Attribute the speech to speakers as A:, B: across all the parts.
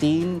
A: 3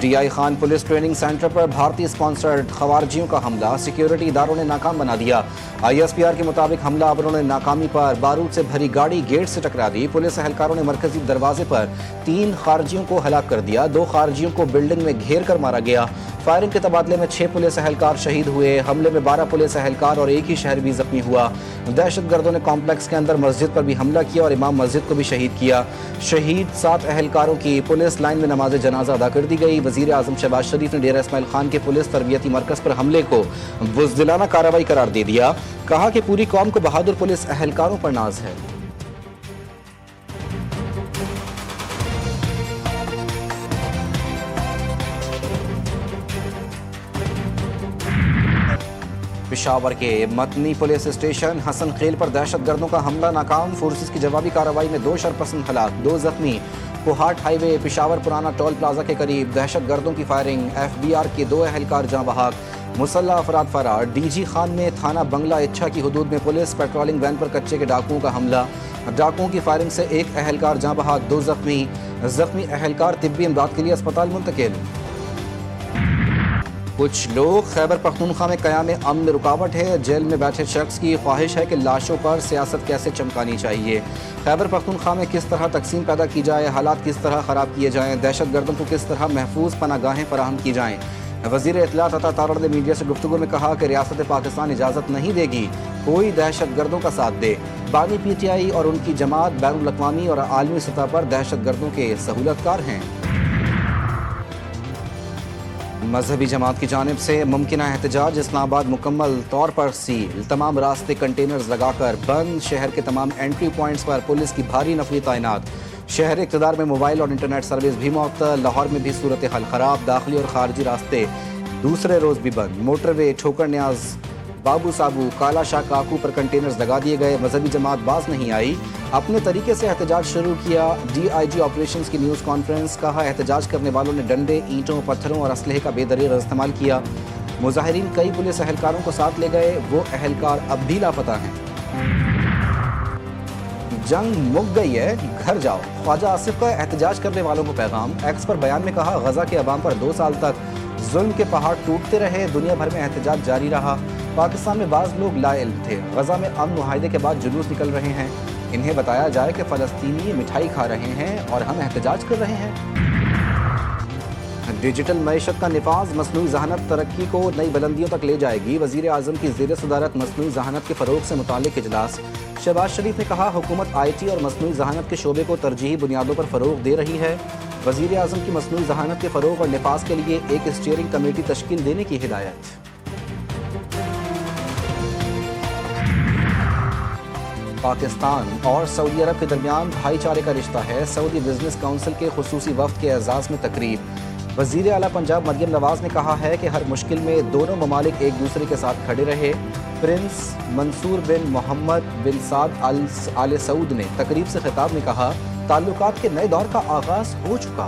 A: D I Khan police training centre پر بھارتی sponsored خوارجیوں کا حملہ سیکیورٹی اداروں نے ناکام بنا دیا۔ آئی ایس پی آر کے مطابق حملہ آوروں نے ناکامی پر بارود سے بھری گاڑی گیٹ سے ٹکرا دی۔ پولیس اہلکاروں نے مرکزی دروازے پر 3 خارجیوں کو ہلاک کر دیا، 2 خارجیوں کو بلڈنگ میں گھیر کر مارا گیا۔ فائرنگ کے تبادلے میں 6 پولیس اہلکار شہید ہوئے۔ حملے میں 12 پولیس اہلکار اور 1 ہی شہری بھی زخمی ہوا۔ دہشت گردوں نے کمپلیکس کے اندر مسجد پر بھی حملہ کیا اور امام مسجد کو بھی شہید کیا۔ شہید 7 اہلکاروں کی پولیس لائن میں نماز جنازہ ادا کر دی گئی۔ وزیر اعظم شہباز شریف نے ڈیرہ اسماعیل خان کے پولیس تربیتی مرکز پر حملے کو بزدلانہ کارروائی قرار دے دیا۔ کہا کہ پوری قوم کو بہادر پولیس اہلکاروں پر ناز ہے۔ پشاور کے متنی پولیس اسٹیشن حسن خیل پر دہشت گردوں کا حملہ ناکام، فورسز کی جوابی کارروائی میں 2 شرپسند ہلاک، 2 زخمی۔ کوہاٹ ہائی وے پشاور پرانا ٹول پلازا کے قریب دہشت گردوں کی فائرنگ، ایف بی آر کے 2 اہلکار جاں بحق، مسلح افراد فرار۔ ڈی جی خان میں تھانہ بنگلہ اچھا کی حدود میں پولیس پیٹرولنگ وین پر کچے کے ڈاکوؤں کا حملہ، ڈاکوؤں کی فائرنگ سے 1 اہلکار جاں بحق، 2 زخمی، زخمی اہلکار طبی امداد کے لیے اسپتال منتقل۔ کچھ لوگ خیبر پختونخوا میں قیام امن میں رکاوٹ ہے، جیل میں بیٹھے شخص کی خواہش ہے کہ لاشوں پر سیاست کیسے چمکانی چاہیے، خیبر پختونخوا میں کس طرح تقسیم پیدا کی جائے، حالات کس طرح خراب کیے جائیں، دہشت گردوں کو کس طرح محفوظ پناہ گاہیں فراہم کی جائیں۔ وزیر اطلاعات عطا تارڑ نے میڈیا سے گفتگو میں کہا کہ ریاست پاکستان اجازت نہیں دے گی کوئی دہشت گردوں کا ساتھ دے۔ بانی پی ٹی آئی اور ان کی جماعت بین الاقوامی اور عالمی سطح پر دہشت گردوں کے سہولت کار ہیں۔ مذہبی جماعت کی جانب سے ممکنہ احتجاج، اسلام آباد مکمل طور پر سیل، تمام راستے کنٹینرز لگا کر بند، شہر کے تمام انٹری پوائنٹس پر پولیس کی بھاری نفری تعینات، شہر اقتدار میں موبائل اور انٹرنیٹ سروس بھی معطل، لاہور میں بھی صورتحال خراب، داخلی اور خارجی راستے دوسرے روز بھی بند، موٹر وے ٹھوکر نیاز بابو سابو کالا شاہ کاکو پر کنٹینرز لگا دیے گئے، مذہبی جماعت باز نہیں آئی، اپنے طریقے سے احتجاج شروع کیا، ڈی آئی جی آپریشنز کی نیوز کانفرنس، کہا احتجاج کرنے والوں نے ڈنڈے، اینٹوں، پتھروں اور اسلحے کا بے دریغ استعمال کیا، مظاہرین کئی پولیس اہلکاروں کو ساتھ لے گئے، وہ اہلکار اب بھی لاپتہ ہیں۔ جنگ مک گئی ہے، گھر جاؤ، خواجہ آصف کا احتجاج کرنے والوں کو پیغام، ایکس پر بیان میں کہا غزہ کے عوام پر 2 سال تک ظلم کے پہاڑ ٹوٹتے رہے، دنیا بھر میں احتجاج جاری رہا، پاکستان میں بعض لوگ لا علم تھے، غزہ میں امن معاہدے کے بعد جلوس نکل رہے ہیں، انہیں بتایا جائے کہ فلسطینی مٹھائی کھا رہے ہیں اور ہم احتجاج کر رہے ہیں۔ ڈیجیٹل معیشت کا نفاذ مصنوعی ذہانت ترقی کو نئی بلندیوں تک لے جائے گی، وزیر اعظم کی زیر صدارت مصنوعی ذہانت کے فروغ سے متعلق اجلاس، شہباز شریف نے کہا حکومت آئی ٹی اور مصنوعی ذہانت کے شعبے کو ترجیحی بنیادوں پر فروغ دے رہی ہے، وزیر اعظم کی مصنوعی ذہانت کے فروغ اور نفاذ کے لیے ایک اسٹیئرنگ کمیٹی تشکیل دینے کی ہدایت۔ پاکستان اور سعودی عرب کے درمیان بھائی چارے کا رشتہ ہے، سعودی بزنس کونسل کے خصوصی وفد کے اعزاز میں تقریب، وزیر اعلیٰ پنجاب مریم نواز نے کہا ہے کہ ہر مشکل میں دونوں ممالک ایک دوسرے کے ساتھ کھڑے رہے۔ پرنس منصور بن محمد بن سعد آل سعود نے تقریب سے خطاب میں کہا تعلقات کے نئے دور کا آغاز ہو چکا۔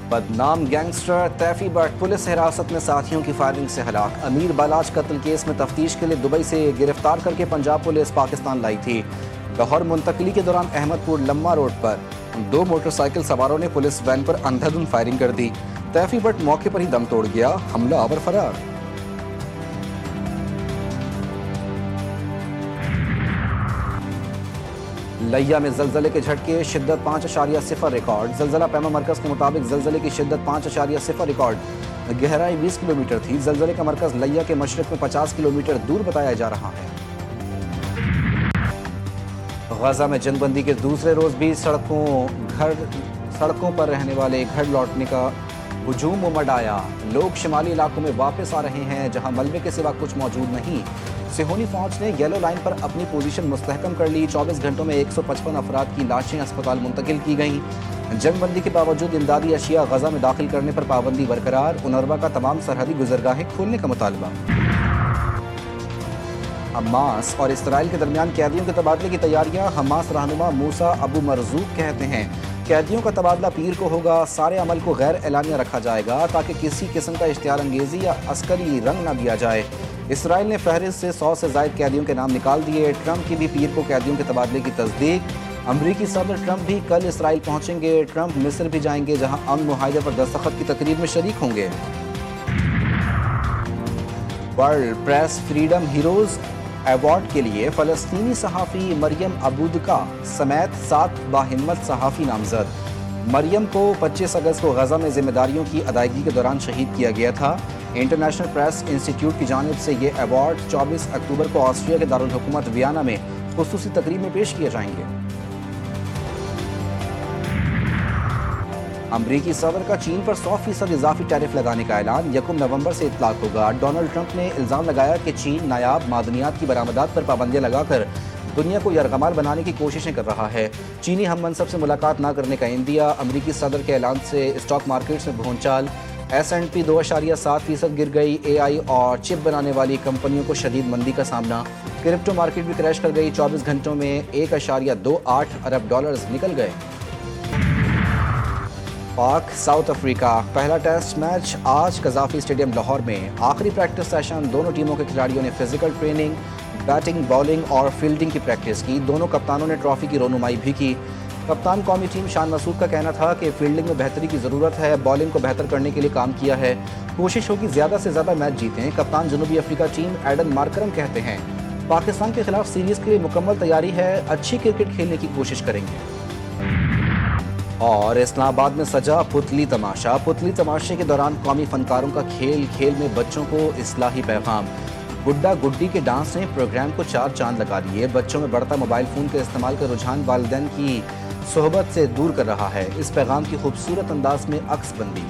A: بدنام گینگسٹر تیفی بٹ پولیس حراست میں ساتھیوں کی فائرنگ سے ہلاک، امیر بالاج قتل کیس میں تفتیش کے لیے دبئی سے گرفتار کر کے پنجاب پولیس پاکستان لائی تھی۔ لاہور منتقلی کے دوران احمد پور لمہ روڈ پر 2 موٹر سائیکل سواروں نے پولیس وین پر اندھا دھند فائرنگ کر دی، تیفی بٹ موقع پر ہی دم توڑ گیا، حملہ آور فرار۔ لیا میں زلزلے کے جھٹکے، شدت 5.0 ریکارڈ، زلزلہ پیما مرکز کے مطابق زلزلے کی شدت 5.0 ریکارڈ، گہرائی 20 کلومیٹر تھی، زلزلے کا مرکز لیا کے مشرق میں 50 کلومیٹر دور بتایا جا رہا ہے۔ غزہ میں جنگ بندی کے دوسرے روز بھی سڑکوں پر رہنے والے گھر لوٹنے کا ہجوم امڈ آیا، لوگ شمالی علاقوں میں واپس آ رہے ہیں جہاں ملبے کے سوا کچھ موجود نہیں۔ سہونی فوج نے یلو لائن پر اپنی پوزیشن مستحکم کر لی، 24 گھنٹوں میں 155 افراد کی لاشیں اسپتال منتقل کی گئیں۔ جنگ بندی کے باوجود امدادی اشیاء غزہ میں داخل کرنے پر پابندی برقرار، انروا کا تمام سرحدی گزرگاہیں کھولنے کا مطالبہ۔ حماس اور اسرائیل کے درمیان قیدیوں کے تبادلے کی تیاریاں، حماس رہنما موسیٰ ابو مرزوق کہتے ہیں قیدیوں کا تبادلہ پیر کو ہوگا، سارے عمل کو غیر اعلانیہ رکھا جائے گا تاکہ کسی قسم کا اشتعال انگیزی یا عسکری رنگ نہ دیا جائے۔ اسرائیل نے فہرست سے 100 سے زائد قیدیوں کے نام نکال دیے، ٹرمپ کی بھی پیر کو قیدیوں کے تبادلے کی تصدیق، امریکی صدر ٹرمپ بھی کل اسرائیل پہنچیں گے. ٹرمپ مصر بھی جائیں گے جہاں امن معاہدے پر دستخط کی تقریب میں شریک ہوں گے. World press freedom heroes award کے لیے فلسطینی صحافی مریم عبودکا سمیت 7 باہمت صحافی نامزد. مریم کو 25 اگست کو غزہ میں ذمہ داریوں کی ادائیگی کے دوران شہید کیا گیا تھا. انٹرنیشنل پریس انسٹیٹیوٹ کی جانب سے یہ ایوارڈ 24 اکتوبر کو آسٹریا کے دارالحکومت ویانا میں خصوصی تقریب میں پیش کیے جائیں گے. امریکی صدر کا چین پر 100% اضافی ٹیرف لگانے کا اعلان 1 نومبر سے اطلاق ہوگا. ڈونلڈ ٹرمپ نے الزام لگایا کہ چین نایاب معدنیات کی برآمدات پر پابندیاں لگا کر دنیا کو یرغمال بنانے کی کوششیں کر رہا ہے. چینی ہم منصب سے ملاقات نہ کرنے کا عندیہ. امریکی صدر کے اعلان سے اسٹاک مارکیٹس میں بھونچال. S&P 2.7% گر گئی. AI اور چپ بنانے والی کمپنیوں کو شدید مندی کا سامنا. کرپٹو مارکیٹ بھی کریش کر گئی. 24 گھنٹوں میں $1.28 ارب نکل گئے. پاک ساؤتھ افریقہ پہلا ٹیسٹ میچ آج قذافی اسٹیڈیم لاہور میں. آخری پریکٹس سیشن دونوں ٹیموں کے کھلاڑیوں نے فزیکل ٹریننگ، بیٹنگ، بالنگ اور فیلڈنگ کی پریکٹس کی. دونوں کپتانوں نے ٹرافی کی رونمائی بھی کی. کپتان قومی ٹیم شان مسعود کا کہنا تھا کہ فیلڈنگ میں بہتری کی ضرورت ہے. بالنگ کو بہتر کرنے کے لیے کام کیا ہے. کوشش ہوگی زیادہ سے زیادہ میچ جیتیں. کپتان جنوبی افریقہ ٹیم ایڈن مارکرم کہتے ہیں پاکستان کے خلاف سیریز کے لیے مکمل تیاری ہے. اچھی کرکٹ کھیلنے کی کوشش کریں گے. اور اسلام آباد میں سجا پتلی تماشا. پتلی تماشے کے دوران قومی فنکاروں کا کھیل کھیل میں بچوں کو اصلاحی پیغام. گڈا گڈی کے ڈانس نے پروگرام کو 4 چاند لگا دیے. بچوں میں بڑھتا موبائل فون کے استعمال کا رجحان والدین کی صحبت سے دور کر رہا ہے. اس پیغام کی خوبصورت انداز میں عکس بندی.